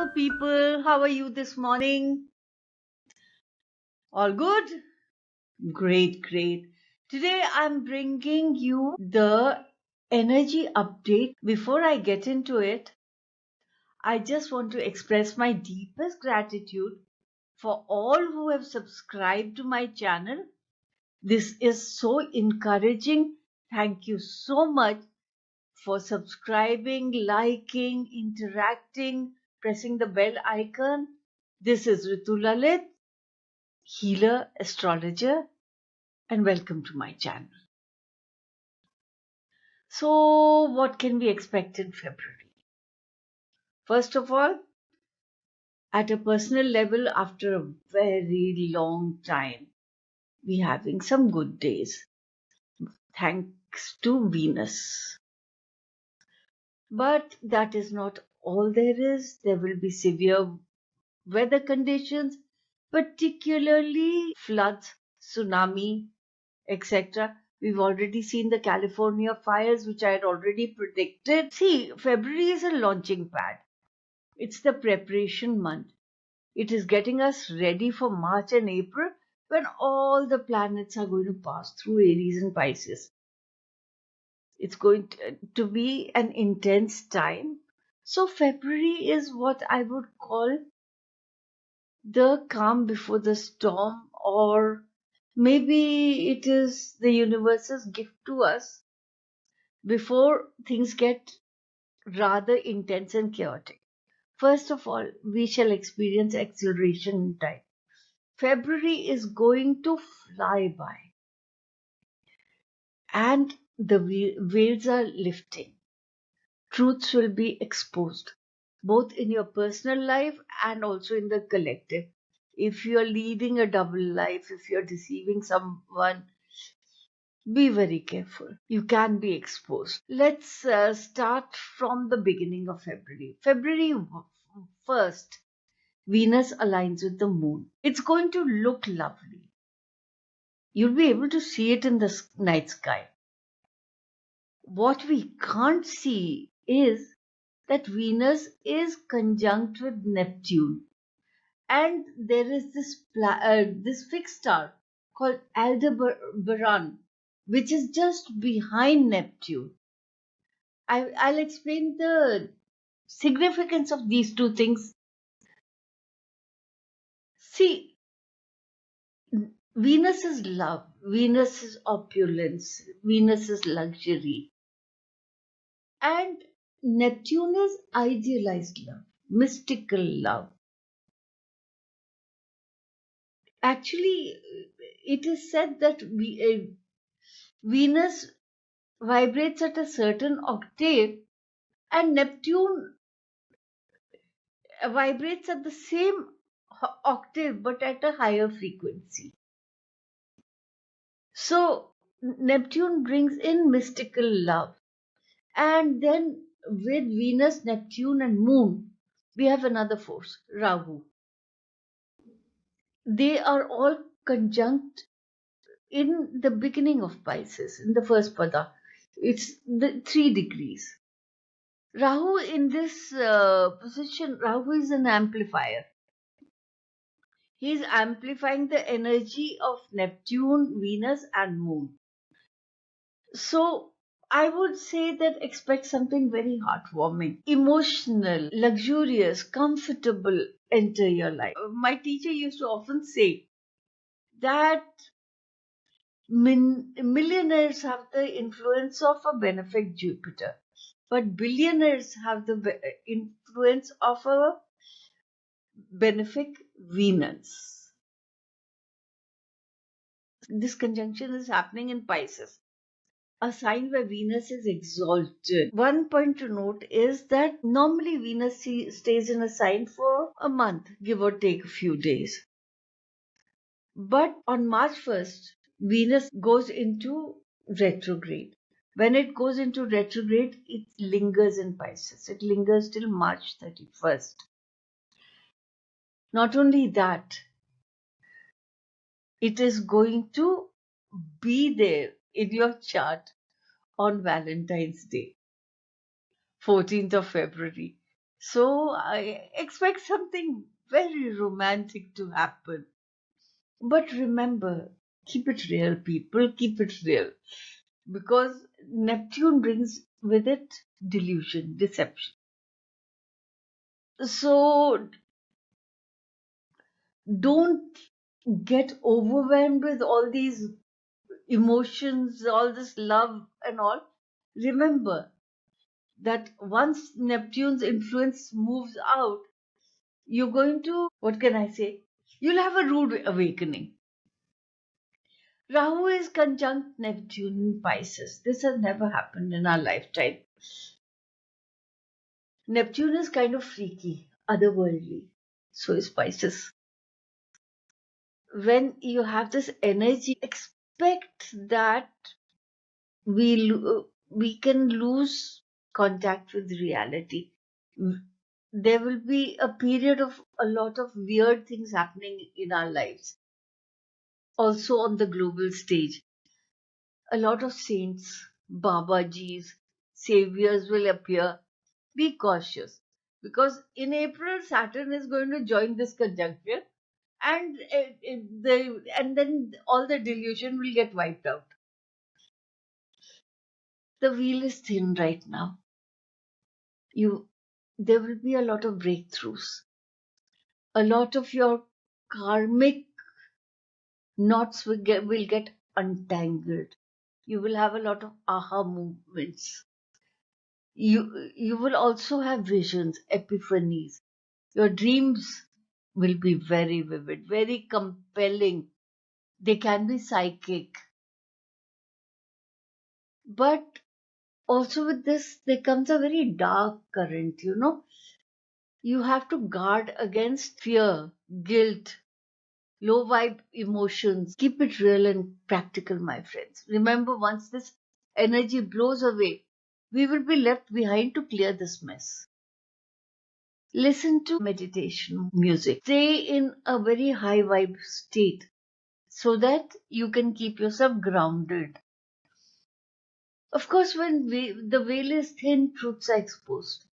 Hello, people. How are you this morning? All good? Great, great. Today I'm bringing you the energy update. Before I get into it, I just want to express my deepest gratitude for all who have subscribed to my channel. This is so encouraging. Thank you so much for subscribing, liking, interacting, pressing the bell icon. This is Ritu Lalit, healer, astrologer, and welcome to my channel. So, what can we expect in February? First of all, at a personal level, after a very long time, we're having some good days, thanks to Venus. But that is not all there is. There will be severe weather conditions, particularly floods, tsunami, etc. We've already seen the California fires, which I had already predicted. See, February is a launching pad. It's the preparation month. It is getting us ready for March and April when all the planets are going to pass through Aries and Pisces. It's going to be an intense time. So, February is what I would call the calm before the storm, or maybe it is the universe's gift to us before things get rather intense and chaotic. First of all, we shall experience acceleration in time. February is going to fly by, and the veils are lifting. Truths will be exposed, both in your personal life and also in the collective. If you're leading a double life, if you're deceiving someone, be very careful. You can be exposed. Let's start from the beginning of February. February 1st, Venus aligns with the moon. It's going to look lovely. You'll be able to see it in the night sky. What we can't see is that Venus is conjunct with Neptune. And there is this fixed star called Aldebaran, which is just behind Neptune. I'll explain the significance of these two things. See, Venus is love, Venus is opulence, Venus is luxury, and Neptune is idealized love, mystical love. Actually, it is said that Venus vibrates at a certain octave and Neptune vibrates at the same octave but at a higher frequency. So Neptune brings in mystical love, and then with Venus, Neptune, and Moon, we have another force, Rahu. They are all conjunct in the beginning of Pisces, in the first pada. It's the 3 degrees. Rahu in this position, Rahu is an amplifier. He is amplifying the energy of Neptune, Venus, and Moon. So I would say that expect something very heartwarming, emotional, luxurious, comfortable enter your life. My teacher used to often say that millionaires have the influence of a benefic Jupiter, but billionaires have the influence of a benefic Venus. This conjunction is happening in Pisces, a sign where Venus is exalted. One point to note is that normally Venus stays in a sign for a month, give or take a few days. But on March 1st, Venus goes into retrograde. When it goes into retrograde, it lingers in Pisces. It lingers till March 31st. Not only that, it is going to be there in your chart on Valentine's Day, 14th of February. So I expect something very romantic to happen. But remember, keep it real, people, keep it real. Because Neptune brings with it delusion, deception. So don't get overwhelmed with all these emotions, all this love and all. Remember that once Neptune's influence moves out, you're going to, what can I say? You'll have a rude awakening. Rahu is conjunct Neptune in Pisces. This has never happened in our lifetime. Neptune is kind of freaky, otherworldly. So is Pisces. When you have this energy, expect that we can lose contact with reality. There will be a period of a lot of weird things happening in our lives, also on the global stage. A lot of saints, Babajis, saviors will appear. Be cautious because in April Saturn is going to join this conjunction, and and then all the delusion will get wiped out. The wheel is thin right now. You There will be a lot of breakthroughs. A lot of your karmic knots will get untangled. You will have a lot of aha movements. You will also have visions, epiphanies. Your dreams will be very vivid, very compelling. They can be psychic. But also with this, there comes a very dark current. You have to guard against fear, guilt, low vibe emotions. Keep it real and practical, my friends. Remember, once this energy blows away, we will be left behind to clear this mess. Listen to meditation music. Stay in a very high vibe state so that you can keep yourself grounded. Of course, when the veil is thin, truths are exposed.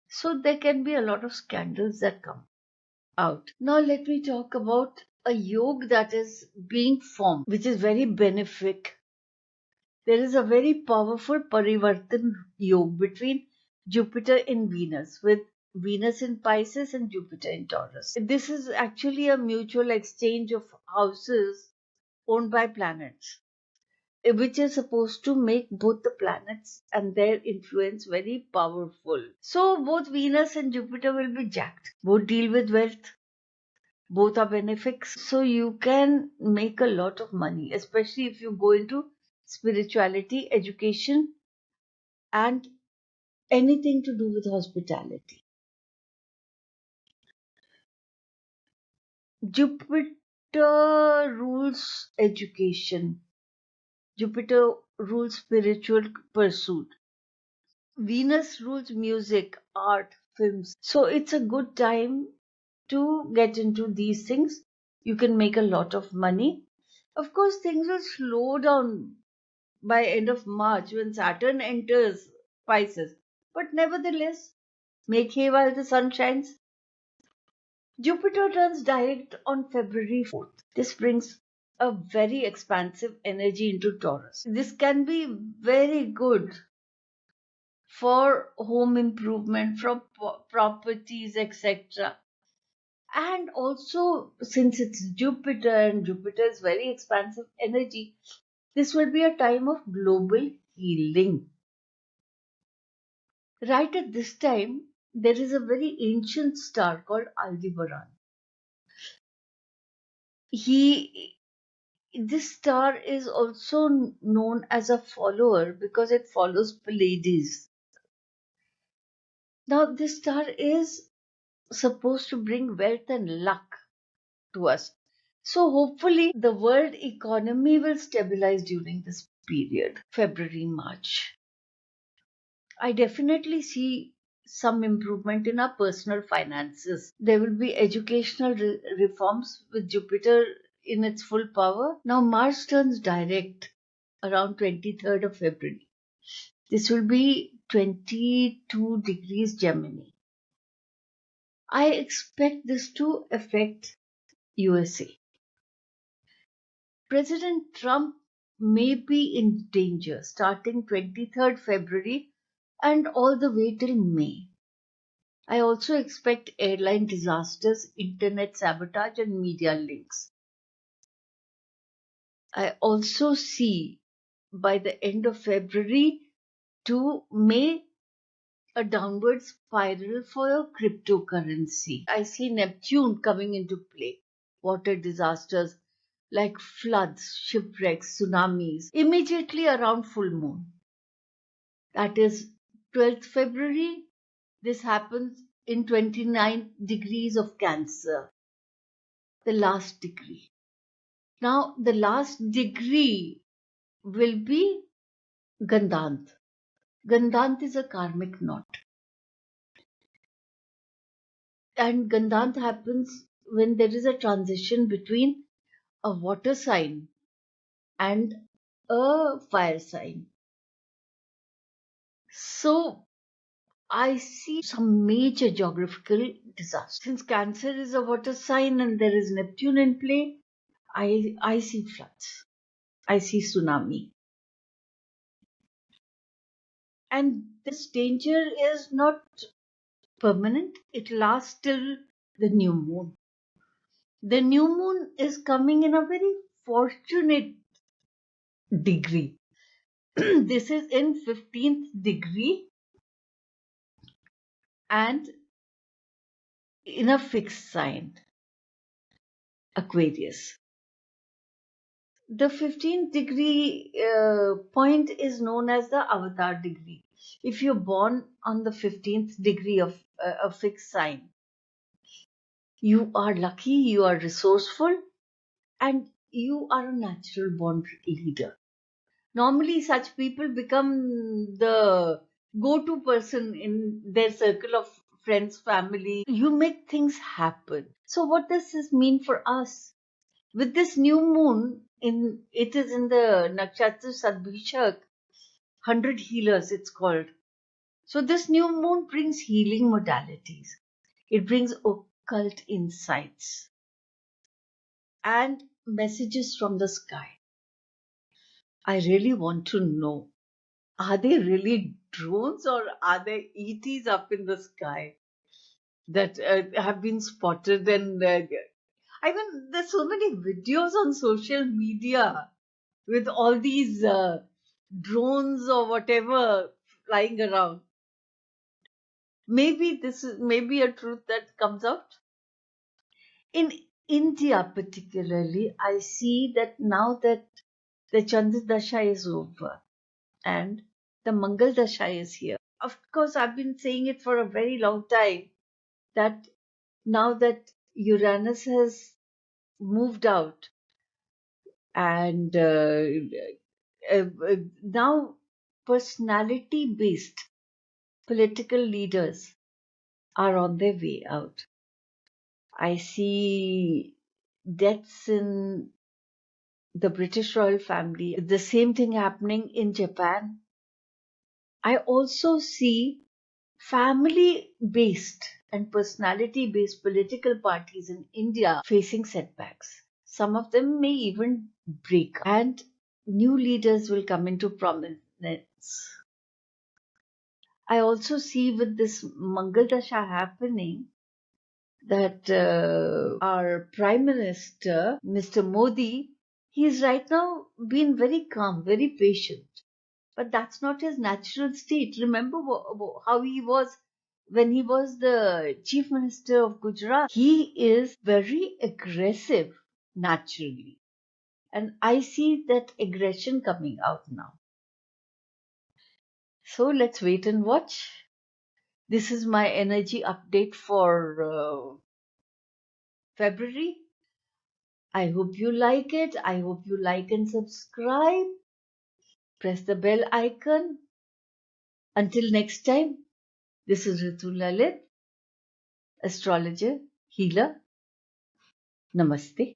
So there can be a lot of scandals that come out. Now let me talk about a yoga that is being formed, which is very benefic. There is a very powerful Parivartan yoga between Jupiter and Venus, with Venus in Pisces and Jupiter in Taurus. This is actually a mutual exchange of houses owned by planets, which is supposed to make both the planets and their influence very powerful. So both Venus and Jupiter will be jacked. Both deal with wealth. Both are benefics. So you can make a lot of money, especially if you go into spirituality, education, and anything to do with hospitality. Jupiter rules education. Jupiter rules spiritual pursuit. Venus rules music, art, films. So it's a good time to get into these things. You can make a lot of money. Of course, things will slow down by end of March when Saturn enters Pisces. But nevertheless, make hay while the sun shines. Jupiter turns direct on February 4th. This brings a very expansive energy into Taurus. This can be very good for home improvement, from properties, etc. And also, since it's Jupiter and Jupiter is very expansive energy, this will be a time of global healing. Right at this time, there is a very ancient star called Aldebaran. He, this star is also known as a follower because it follows Pleiades. Now, this star is supposed to bring wealth and luck to us. So, hopefully, the world economy will stabilize during this period, February, March. I definitely see some improvement in our personal finances. There will be educational reforms with Jupiter in its full power. Now, Mars turns direct around 23rd of February. This will be 22 degrees Gemini. I expect this to affect USA. President Trump may be in danger starting 23rd February and all the way till May. I also expect airline disasters, internet sabotage, and media links. I also see by the end of February to May a downward spiral for cryptocurrency. I see Neptune coming into play. Water disasters like floods, shipwrecks, tsunamis immediately around full moon. That is 12th February. This happens in 29 degrees of Cancer, the last degree. Now, the last degree will be Gandant. Gandant is a karmic knot. And Gandant happens when there is a transition between a water sign and a fire sign. So I see some major geographical disaster. Since Cancer is a water sign and there is Neptune in play, I see floods. I see tsunami. And this danger is not permanent. It lasts till the new moon. The new moon is coming in a very fortunate degree. This is in 15th degree and in a fixed sign, Aquarius. The 15th degree point is known as the avatar degree. If you're born on the 15th degree of a fixed sign, you are lucky, you are resourceful, and you are a natural born leader. Normally, such people become the go-to person in their circle of friends, family. You make things happen. So, what does this mean for us? With this new moon, it is in the nakshatra Sadbhishak, 100 healers, it's called. So, this new moon brings healing modalities. It brings occult insights and messages from the sky. I really want to know, are they really drones or are they ETs up in the sky that have been spotted? And I mean, there's so many videos on social media with all these drones or whatever flying around. Maybe this is maybe a truth that comes out. In India, particularly, I see that now that the Chandra Dasha is over and the Mangal Dasha is here. Of course, I've been saying it for a very long time that now that Uranus has moved out and now personality based political leaders are on their way out. I see deaths in the British royal family, the same thing happening in Japan. I also see family based and personality based political parties in India facing setbacks. Some of them may even break, and new leaders will come into prominence. I also see with this Mangal Dasha happening that our Prime Minister, Mr. Modi, he is right now being very calm, very patient. But that's not his natural state. Remember how he was when he was the Chief Minister of Gujarat. He is very aggressive naturally. And I see that aggression coming out now. So let's wait and watch. This is my energy update for February. I hope you like it. I hope you like and subscribe. Press the bell icon. Until next time, this is Ritu Lalit, astrologer, healer. Namaste.